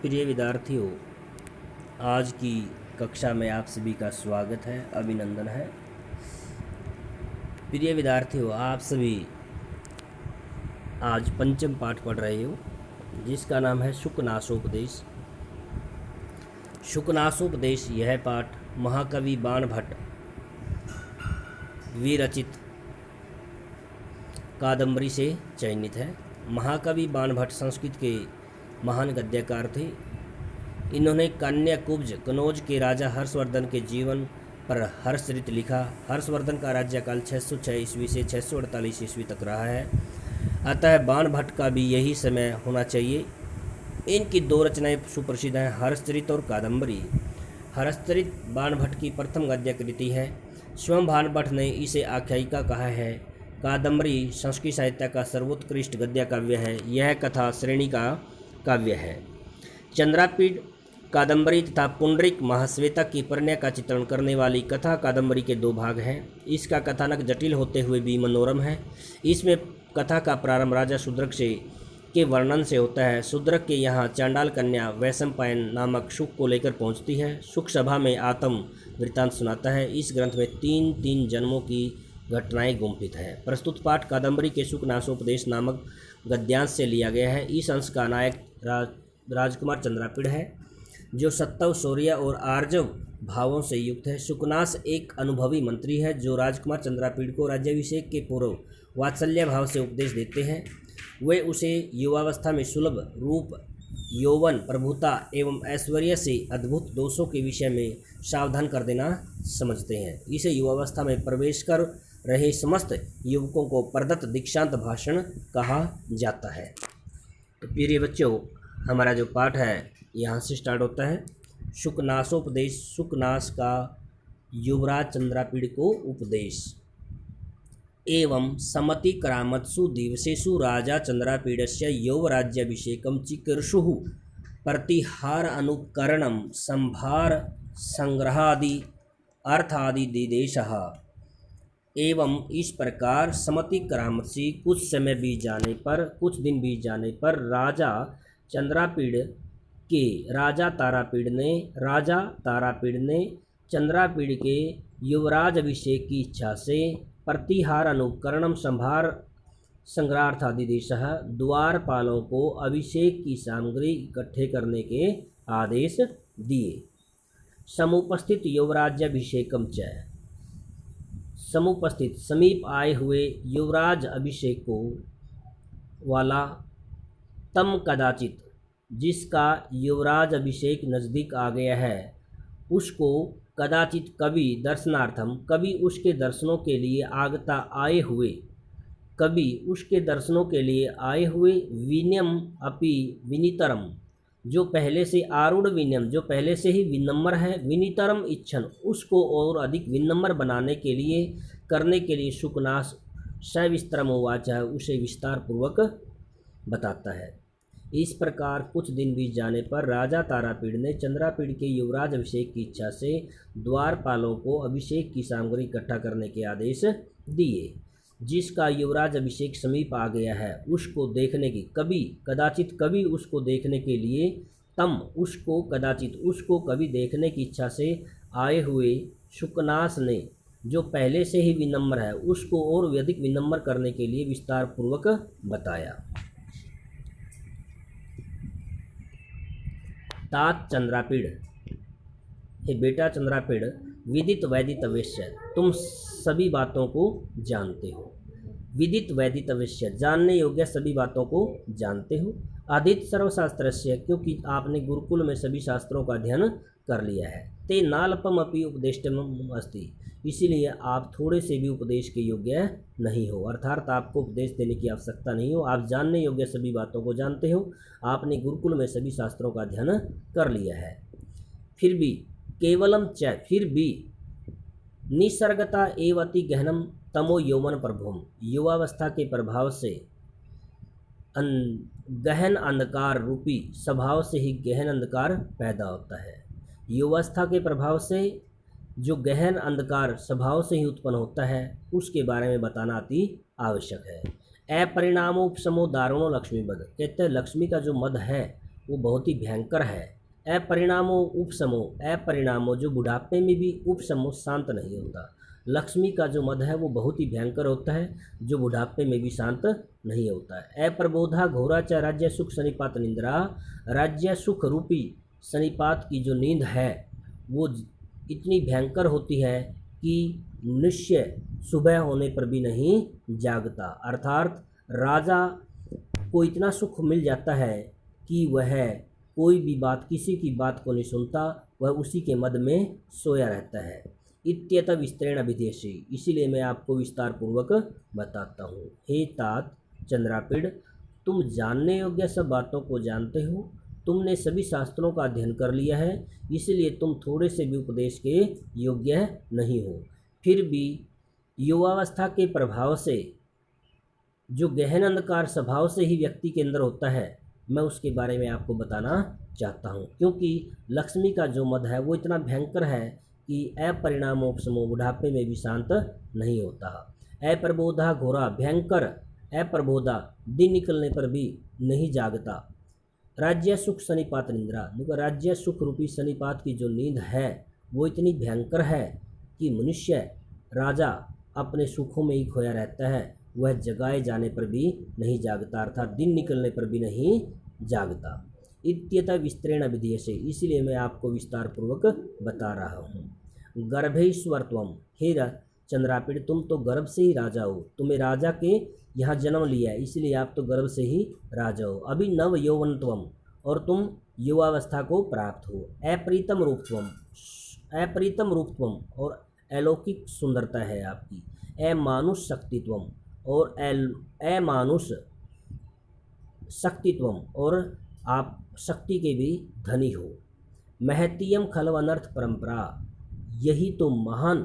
प्रिय विद्यार्थियों, आज की कक्षा में आप सभी का स्वागत है, अभिनंदन है। प्रिय विद्यार्थियों, आप सभी आज पंचम पाठ पढ़ रहे हो, जिसका नाम है शुकनासोपदेश। शुकनासोपदेश यह पाठ महाकवि बाणभट्ट विरचित कादम्बरी से चयनित है। महाकवि बाणभट्ट संस्कृत के महान गद्यकार थे। इन्होंने कन्याकुब्ज कनौज के राजा हर्षवर्धन के जीवन पर हर्षचरित लिखा। हर्षवर्धन का राज्यकाल 606 ईस्वी से 648 ईस्वी तक रहा है, अतः बाणभट्ट का भी यही समय होना चाहिए। इनकी दो रचनाएं सुप्रसिद्ध हैं, हर्षचरित और कादम्बरी। हर्षचरित बाणभट्ट की प्रथम गद्य कृति है। स्वयं बाणभट्ट ने इसे आख्यायिका कहा है। कादम्बरी संस्कृत साहित्य का सर्वोत्कृष्ट गद्य काव्य है। यह कथा श्रेणी का काव्य है। चंद्रापीठ कादम्बरी तथा पुंडरीक महाश्वेता की परिणय का चित्रण करने वाली कथा कादम्बरी के दो भाग हैं। इसका कथानक जटिल होते हुए भी मनोरम है। इसमें कथा का प्रारंभ राजा शूद्रक के वर्णन से होता है। शूद्रक के यहाँ चांडाल कन्या वैशंपायन नामक शुक को लेकर पहुँचती है। शुक सभा में आत्म वृत्तांत सुनाता है। इस ग्रंथ में तीन जन्मों की घटनाएं गुंफित है। प्रस्तुत पाठ कादम्बरी के शुकनासोपदेश नामक गद्यांश से लिया गया है। इस अंश का नायक राजकुमार चंद्रापीड़ है, जो सत्तव, शौर्य और आर्जव भावों से युक्त है। शुकनास एक अनुभवी मंत्री है, जो राजकुमार चंद्रापीड़ को राज्याभिषेक के पूर्व वात्सल्य भाव से उपदेश देते हैं। वे उसे युवावस्था में सुलभ रूप, यौवन, प्रभुता एवं ऐश्वर्य से अद्भुत दोषों के विषय में सावधान कर देना समझते हैं। इसे युवावस्था में प्रवेश कर रहे समस्त युवकों को प्रदत्त दीक्षांत भाषण कहा जाता है। तो प्रिय बच्चों, हमारा जो पाठ है यहाँ से स्टार्ट होता है। शुकनासोपदेश, शुकनास का युवराज चंद्रापीड़ को उपदेश। एवं समतिक्रामत्सु दिवसेषु राजा चंद्रापीडस्य यौवराज्याभिषेकं चिकीर्षुः प्रतिहार अनुकरणं संभार संग्रहादि अर्थादि दिदेशः। एवं इस प्रकार समतिक्रामत्सि कुछ समय बीत जाने पर, कुछ दिन बीत जाने पर राजा तारापीड़ ने चंद्रापीड़ के युवराज अभिषेक की इच्छा से प्रतिहार अनुकरणम संभार संग्रहार्थादिदेशः द्वारपालों को अभिषेक की सामग्री इकट्ठे करने के आदेश दिए। समुपस्थित युवराज्याभिषेकम च, समुपस्थित समीप आए हुए युवराज अभिषेक को वाला, तम कदाचित जिसका युवराज अभिषेक नज़दीक आ गया है, उसको कदाचित कभी दर्शनार्थम, कभी उसके दर्शनों के लिए आगता आए हुए, कभी उसके दर्शनों के लिए आए हुए विनयम अपि विनीतरम, जो पहले से आरूढ़ विनयम, जो पहले से ही विनम्र है, विनीतरम इच्छन, उसको और अधिक विनम्र बनाने के लिए, करने के लिए शुकनास सविस्तरम उवाच, उसे विस्तार पूर्वक बताता है। इस प्रकार कुछ दिन बीत जाने पर राजा तारापीड़ ने चंद्रापीड़ के युवराज अभिषेक की इच्छा से द्वारपालों को अभिषेक की सामग्री इकट्ठा करने के आदेश दिए। जिसका युवराज अभिषेक समीप आ गया है, उसको देखने की, कभी कदाचित कभी उसको देखने के लिए, तम उसको कदाचित उसको कभी देखने की इच्छा से आए हुए शुकनास ने, जो पहले से ही विनम्र है, उसको और अधिक विनम्र करने के लिए विस्तार पूर्वक बताया। तात चंद्रापीड़, हे बेटा चंद्रापीड़, विदित वैदित अवश्य, तुम सभी बातों को जानते हो। विदित वैदित अवश्य, जानने योग्य सभी बातों को जानते हो। अधीत सर्वशास्त्रस्य, क्योंकि आपने गुरुकुल में सभी शास्त्रों का अध्ययन कर लिया है। ते नाल्पम अपि उपदेष्टम अस्ति, इसीलिए आप थोड़े से भी उपदेश के योग्य नहीं हो, अर्थात आपको उपदेश देने की आवश्यकता नहीं हो। आप जानने योग्य सभी बातों को जानते हो। आपने गुरुकुल में सभी शास्त्रों का अध्ययन कर लिया है। फिर भी केवलम च, फिर भी निसर्गता एव अति गहनम तमो यौवन प्रभुम, युवावस्था के प्रभाव से गहन अंधकार रूपी स्वभाव से ही गहन अंधकार पैदा होता है। युवावस्था के प्रभाव से जो गहन अंधकार स्वभाव से ही उत्पन्न होता है, उसके बारे में बताना अति आवश्यक है। अपरिणामोपशमो दारुणो लक्ष्मी मद, कहते हैं लक्ष्मी का जो मद है वो बहुत ही भयंकर है। अपरिणामो उपशमो, अपरिणामो जो बुढ़ापे में भी उपशमो शांत नहीं होता। लक्ष्मी का जो मद है वो बहुत ही भयंकर होता है, जो बुढ़ापे में भी शांत नहीं होता है। अप्रबोधा घोरा च राज्य सुख सनिपात निंद्रा, राज्य सुख रूपी सनिपात की जो नींद है वो इतनी भयंकर होती है कि मनुष्य सुबह होने पर भी नहीं जागता। अर्थात राजा को इतना सुख मिल जाता है कि वह कोई भी बात, किसी की बात को नहीं सुनता, वह उसी के मद में सोया रहता है। इत्यत विस्तरेण विदेशी, इसीलिए मैं आपको विस्तार पूर्वक बताता हूँ। हे तात चंद्रापीड़, तुम जानने योग्य सब बातों को जानते हो, तुमने सभी शास्त्रों का अध्ययन कर लिया है, इसलिए तुम थोड़े से भी उपदेश के योग्य नहीं हो। फिर भी युवावस्था के प्रभाव से, जो गहन अंधकार स्वभाव से ही व्यक्ति के अंदर होता है, मैं उसके बारे में आपको बताना चाहता हूँ। क्योंकि लक्ष्मी का जो मद है वो इतना भयंकर है कि अपरिणामोपशमो, बुढ़ापे में भी शांत नहीं होता। अप्रबोधा घोरा, भयंकर अप्रबोधा, दिन निकलने पर भी नहीं जागता। राज्य सुख सनिपात निंद्रा, देखो राज्य सुख रूपी सनिपात की जो नींद है वो इतनी भयंकर है कि मनुष्य, राजा अपने सुखों में ही खोया रहता है, वह जगाए जाने पर भी नहीं जागता, अर्थात दिन निकलने पर भी नहीं जागता। इत्यतः विस्तरेण विधीयसे, इसलिए मैं आपको विस्तार पूर्वक बता रहा हूँ। गर्भेश्वरत्वम, हे चंद्रापीड़, तुम तो गर्भ से ही राजा हो, तुम्हें राजा के यहाँ जन्म लिया है, इसलिए आप तो गर्भ से ही राजा हो। अभी नव यौवनत्वम, और तुम युवावस्था को प्राप्त हो। अप्रीतम रूपत्वम, अप्रीतम रूपत्वम, और अलौकिक सुंदरता है आपकी। अमानुष शक्तित्वम, और अमानुष शक्तित्वम, और आप शक्ति के भी धनी हो। महतीयम खलव अनर्थ परंपरा, यही तो महान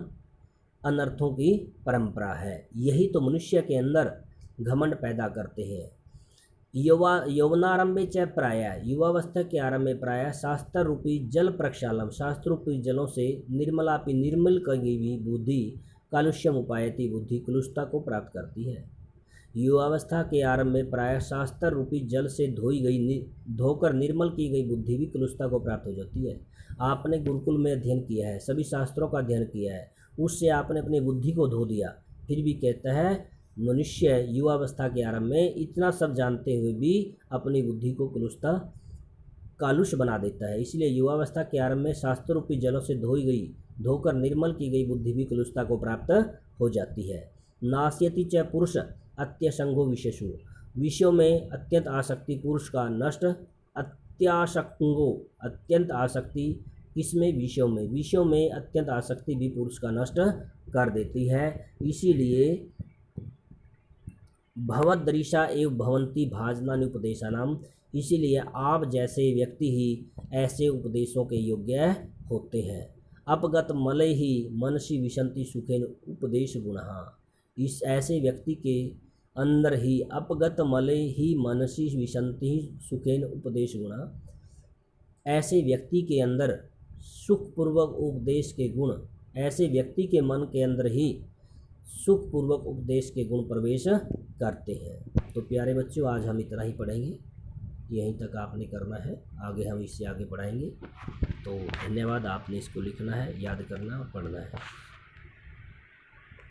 अनर्थों की परंपरा है, यही तो मनुष्य के अंदर घमंड पैदा करते हैं। यौवनारंभे च प्राय, युवावस्था के आरंभ में प्राय शास्त्र रूपी जल प्रक्षालम, शास्त्र रूपी जलों से निर्मलापि, निर्मल की हुई बुद्धि, कालुष्यम उपायती, बुद्धि कलुषता को प्राप्त करती है। युवावस्था के आरंभ में प्राय शास्त्र रूपी जल से धोकर निर्मल की गई बुद्धि भी कलुषता को प्राप्त हो जाती है। आपने गुरुकुल में अध्ययन किया है, सभी शास्त्रों का अध्ययन किया है, उससे आपने अपनी बुद्धि को धो दिया, फिर भी कहता है मनुष्य युवावस्था के आरंभ में इतना सब जानते हुए भी अपनी बुद्धि को कालुष बना देता है। इसलिए युवावस्था के आरंभ में शास्त्र रूपी जलों से धोकर निर्मल की गई बुद्धि भी कलुषता को प्राप्त हो जाती है। नास्यति च पुरुष अत्यसंगो विशेषु, विषयों में अत्यंत आसक्ति पुरुष का नष्ट, अत्यासक्तों, अत्यंत आसक्ति किसमें, विषयों में, विषयों में अत्यंत आसक्ति भी पुरुष का नष्ट कर देती है। इसीलिए भवदृशा एवं भवंती भाजनानि उपदेशानाम, इसीलिए आप जैसे व्यक्ति ही ऐसे उपदेशों के योग्य होते हैं। अपगत मले ही मनसी विशंति सुखेन उपदेश गुणः, इस ऐसे व्यक्ति के अंदर ही अपगत मले ही मनसी विशंति सुखेन उपदेश गुणः, ऐसे व्यक्ति के अंदर सुखपूर्वक उपदेश के गुण, ऐसे व्यक्ति के मन के अंदर ही सुखपूर्वक उपदेश के गुण प्रवेश करते हैं। तो प्यारे बच्चों, आज हम इतना ही पढ़ेंगे, यहीं तक आपने करना है, आगे हम इससे आगे पढ़ाएंगे। तो धन्यवाद, आपने इसको लिखना है, याद करना और पढ़ना है।